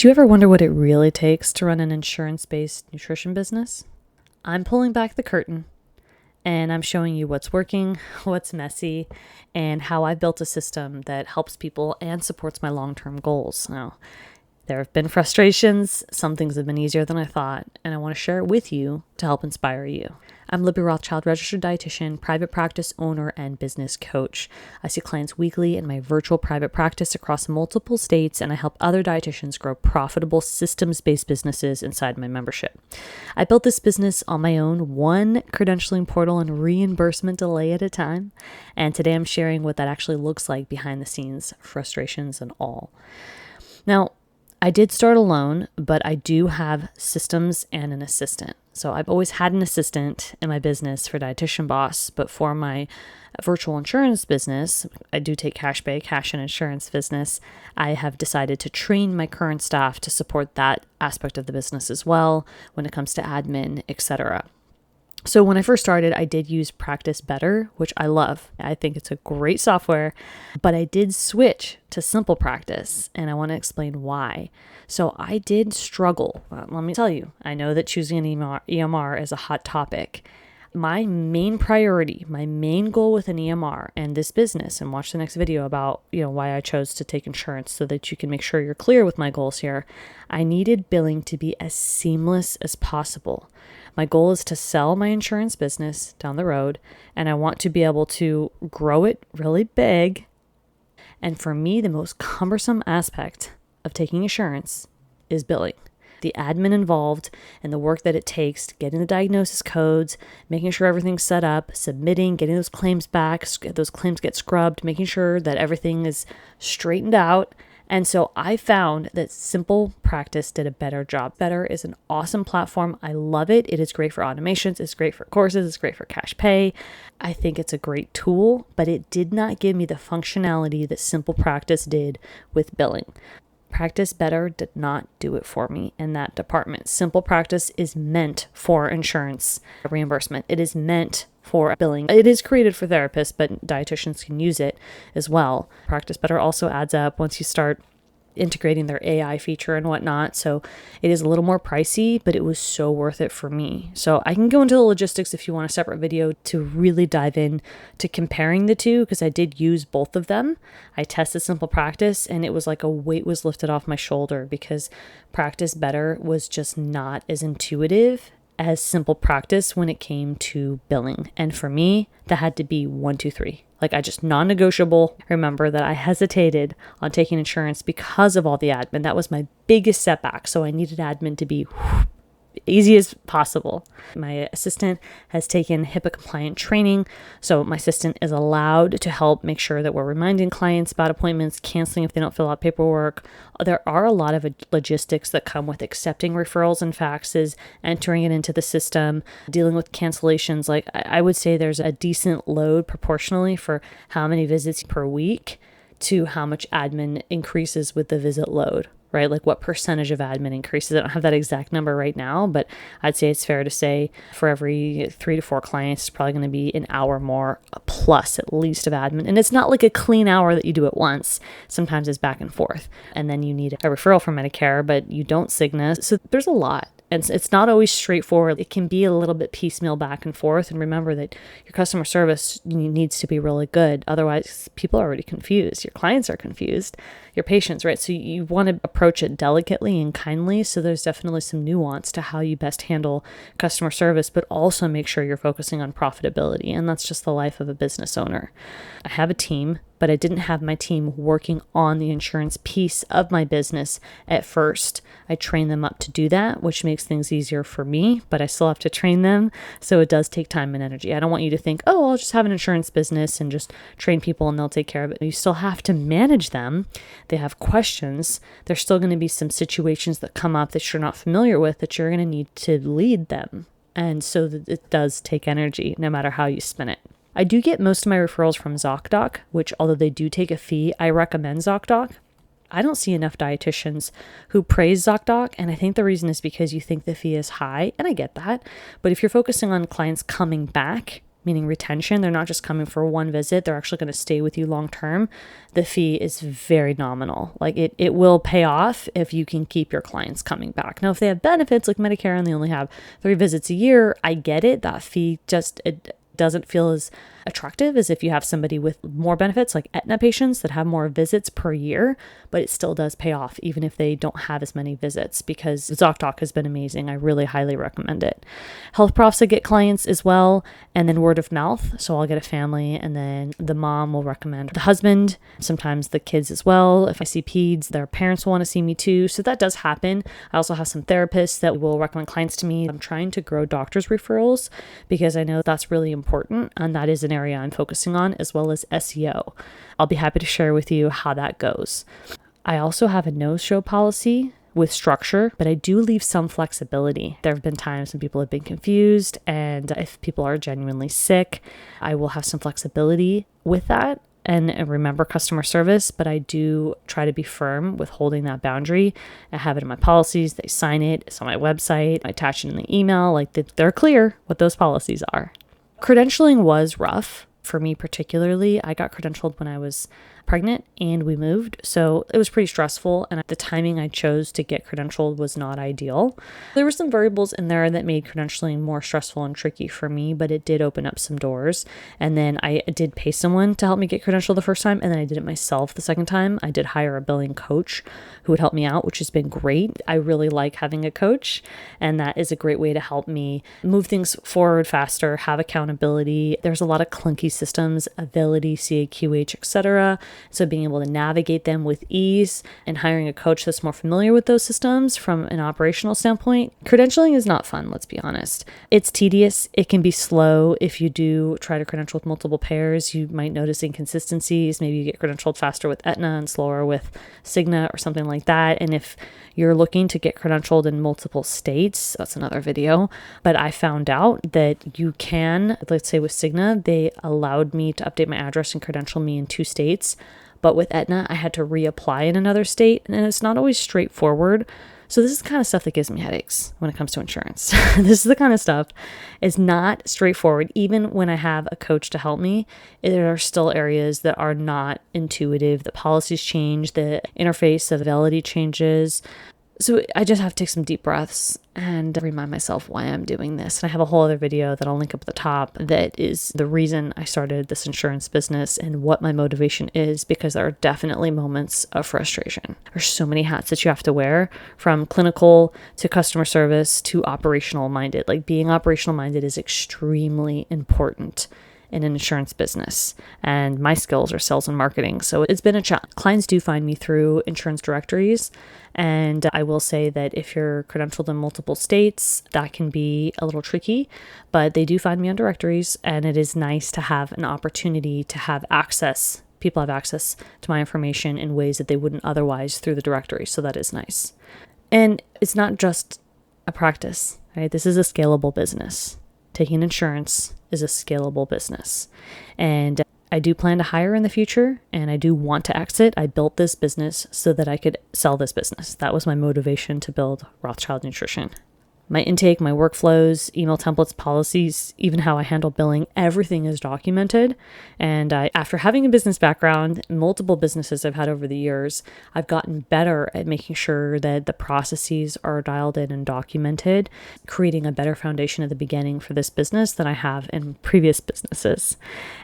Do you ever wonder what it really takes to run an insurance-based nutrition business? I'm pulling back the curtain and I'm showing you what's working, what's messy, and how I built a system that helps people and supports my long-term goals. Now, there have been frustrations, some things have been easier than I thought, and I want to share it with you to help inspire you. I'm Libby Rothschild, registered dietitian, private practice owner, and business coach. I see clients weekly in my virtual private practice across multiple states, and I help other dietitians grow profitable systems-based businesses inside my membership. I built this business on my own, one credentialing portal and reimbursement delay at a time, and today I'm sharing what that actually looks like behind the scenes, frustrations and all. Now, I did start alone, but I do have systems and an assistant. So I've always had an assistant in my business for Dietitian Boss, but for my virtual insurance business, I do take cash pay, cash and insurance business. I have decided to train my current staff to support that aspect of the business as well when it comes to admin, etc. So when I first started, I did use Practice Better, which I love. I think it's a great software, but I did switch to Simple Practice, and I want to explain why. So I did struggle. Let me tell you, I know that choosing an EMR is a hot topic. My main priority, my main goal with an EMR and this business, and watch the next video about, why I chose to take insurance so that you can make sure you're clear with my goals here. I needed billing to be as seamless as possible. My goal is to sell my insurance business down the road, and I want to be able to grow it really big. And for me, the most cumbersome aspect of taking insurance is billing. The admin involved and the work that it takes to getting the diagnosis codes, making sure everything's set up, submitting, getting those claims back, those claims get scrubbed, making sure that everything is straightened out. And so I found that Simple Practice did a better job. Better is an awesome platform. I love it. It is great for automations. It's great for courses. It's great for cash pay. I think it's a great tool, but it did not give me the functionality that Simple Practice did with billing. Practice Better did not do it for me in that department. Simple Practice is meant for insurance reimbursement. It is meant for billing. It is created for therapists, but dietitians can use it as well. Practice Better also adds up once you start integrating their AI feature and whatnot. So it is a little more pricey, but it was so worth it for me. So I can go into the logistics if you want a separate video to really dive in to comparing the two, because I did use both of them. I tested Simple Practice and it was like a weight was lifted off my shoulder because Practice Better was just not as intuitive as Simple Practice when it came to billing. And for me, that had to be 1, 2, 3. Like I just non-negotiable. Remember that I hesitated on taking insurance because of all the admin. That was my biggest setback. So I needed admin to be easy as possible. My assistant has taken HIPAA compliant training. So my assistant is allowed to help make sure that we're reminding clients about appointments, canceling if they don't fill out paperwork. There are a lot of logistics that come with accepting referrals and faxes, entering it into the system, dealing with cancellations. Like I would say there's a decent load proportionally for how many visits per week to how much admin increases with the visit load, right? Like what percentage of admin increases. I don't have that exact number right now, but I'd say it's fair to say for every 3 to 4 clients, it's probably going to be an hour more plus at least of admin. And it's not like a clean hour that you do at once. Sometimes it's back and forth. And then you need a referral from Medicare, but you don't Cigna. So there's a lot. And it's not always straightforward. It can be a little bit piecemeal back and forth. And remember that your customer service needs to be really good. Otherwise, people are already confused. Your clients are confused. Your patients, right? So you want to approach it delicately and kindly. So there's definitely some nuance to how you best handle customer service, but also make sure you're focusing on profitability. And that's just the life of a business owner. I have a team, but I didn't have my team working on the insurance piece of my business at first. I trained them up to do that, which makes things easier for me, but I still have to train them. So it does take time and energy. I don't want you to think, oh, I'll just have an insurance business and just train people and they'll take care of it. You still have to manage them. They have questions. There's still going to be some situations that come up that you're not familiar with that you're going to need to lead them. And so it does take energy no matter how you spin it. I do get most of my referrals from ZocDoc, which although they do take a fee, I recommend ZocDoc. I don't see enough dietitians who praise ZocDoc, and I think the reason is because you think the fee is high, and I get that. But if you're focusing on clients coming back meaning retention. They're not just coming for one visit, they're actually going to stay with you long term. The fee is very nominal. Like it will pay off if you can keep your clients coming back. Now, if they have benefits like Medicare and they only have 3 visits a year, I get it. That fee it doesn't feel as attractive as if you have somebody with more benefits like Aetna patients that have more visits per year, but it still does pay off even if they don't have as many visits, because ZocDoc has been amazing. I really highly recommend it. Health Profs, I get clients as well, and then word of mouth. So I'll get a family and then the mom will recommend the husband, sometimes the kids as well. If I see peds, their parents will want to see me too. So that does happen. I also have some therapists that will recommend clients to me. I'm trying to grow doctors referrals because I know that's really important, and that is an area I'm focusing on, as well as SEO. I'll be happy to share with you how that goes. I also have a no-show policy with structure, but I do leave some flexibility. There have been times when people have been confused, and if people are genuinely sick, I will have some flexibility with that and remember customer service, but I do try to be firm with holding that boundary. I have it in my policies. They sign it. It's on my website. I attach it in the email. Like they're clear what those policies are. Credentialing was rough for me particularly. I got credentialed when I was pregnant and we moved, so it was pretty stressful, and the timing I chose to get credentialed was not ideal. There were some variables in there that made credentialing more stressful and tricky for me, but it did open up some doors. And then I did pay someone to help me get credentialed the first time, and then I did it myself the second time. I did hire a billing coach who would help me out, which has been great. I really like having a coach, and that is a great way to help me move things forward faster, have accountability. There's a lot of clunky systems, Ability, CAQH, etc. So being able to navigate them with ease and hiring a coach that's more familiar with those systems from an operational standpoint. Credentialing is not fun, let's be honest. It's tedious. It can be slow. If you do try to credential with multiple payers, you might notice inconsistencies. Maybe you get credentialed faster with Aetna and slower with Cigna or something like that. And if you're looking to get credentialed in multiple states, that's another video. But I found out that you can, let's say with Cigna, they allowed me to update my address and credential me in 2 states. But with Aetna, I had to reapply in another state, and it's not always straightforward. So this is the kind of stuff that gives me headaches when it comes to insurance. This is the kind of stuff is not straightforward. Even when I have a coach to help me, there are still areas that are not intuitive. The policies change, the interface of Ability changes. So I just have to take some deep breaths and remind myself why I'm doing this. And I have a whole other video that I'll link up at the top that is the reason I started this insurance business and what my motivation is, because there are definitely moments of frustration. There's so many hats that you have to wear, from clinical to customer service to operational minded. Like being operational minded is extremely important in an insurance business, and my skills are sales and marketing. So it's been a challenge. Clients do find me through insurance directories, and I will say that if you're credentialed in multiple states, that can be a little tricky, but they do find me on directories, and it is nice to have an opportunity to have access. People have access to my information in ways that they wouldn't otherwise through the directory. So that is nice. And it's not just a practice, right? This is a scalable business. Taking insurance is a scalable business. And I do plan to hire in the future, and I do want to exit. I built this business so that I could sell this business. That was my motivation to build Rothschild Nutrition. My intake, my workflows, email templates, policies, even how I handle billing, everything is documented. And after having a business background, multiple businesses I've had over the years, I've gotten better at making sure that the processes are dialed in and documented, creating a better foundation at the beginning for this business than I have in previous businesses.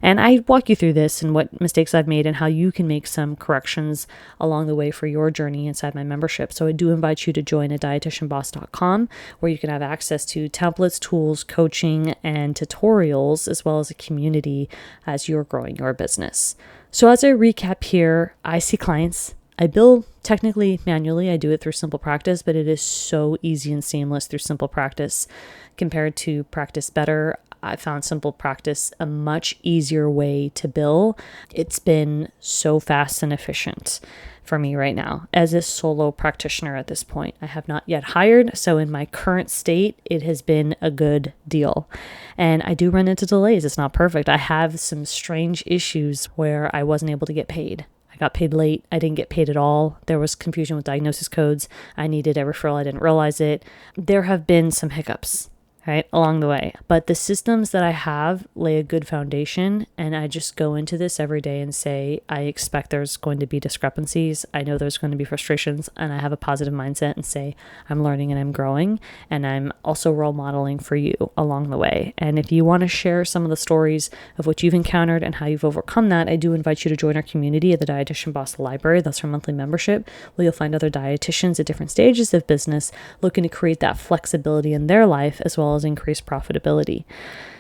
And I walk you through this and what mistakes I've made and how you can make some corrections along the way for your journey inside my membership. So I do invite you to join at dietitianboss.com, where you can have access to templates, tools, coaching, and tutorials, as well as a community as you're growing your business. So as I recap here, I see clients. I bill technically manually. I do it through Simple Practice, but it is so easy and seamless through Simple Practice compared to Practice Better. I found Simple Practice a much easier way to bill. It's been so fast and efficient for me right now as a solo practitioner at this point. I have not yet hired, so in my current state, it has been a good deal. And I do run into delays. It's not perfect. I have some strange issues where I wasn't able to get paid. I got paid late. I didn't get paid at all. There was confusion with diagnosis codes. I needed a referral. I didn't realize it. There have been some hiccups. right, along the way. But the systems that I have lay a good foundation, and I just go into this every day and say, I expect there's going to be discrepancies. I know there's going to be frustrations, and I have a positive mindset and say, I'm learning and I'm growing, and I'm also role modeling for you along the way. And if you want to share some of the stories of what you've encountered and how you've overcome that, I do invite you to join our community at the Dietitian Boss Library. That's our monthly membership, where you'll find other dietitians at different stages of business looking to create that flexibility in their life as well as increase profitability.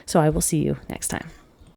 So I will see you next time.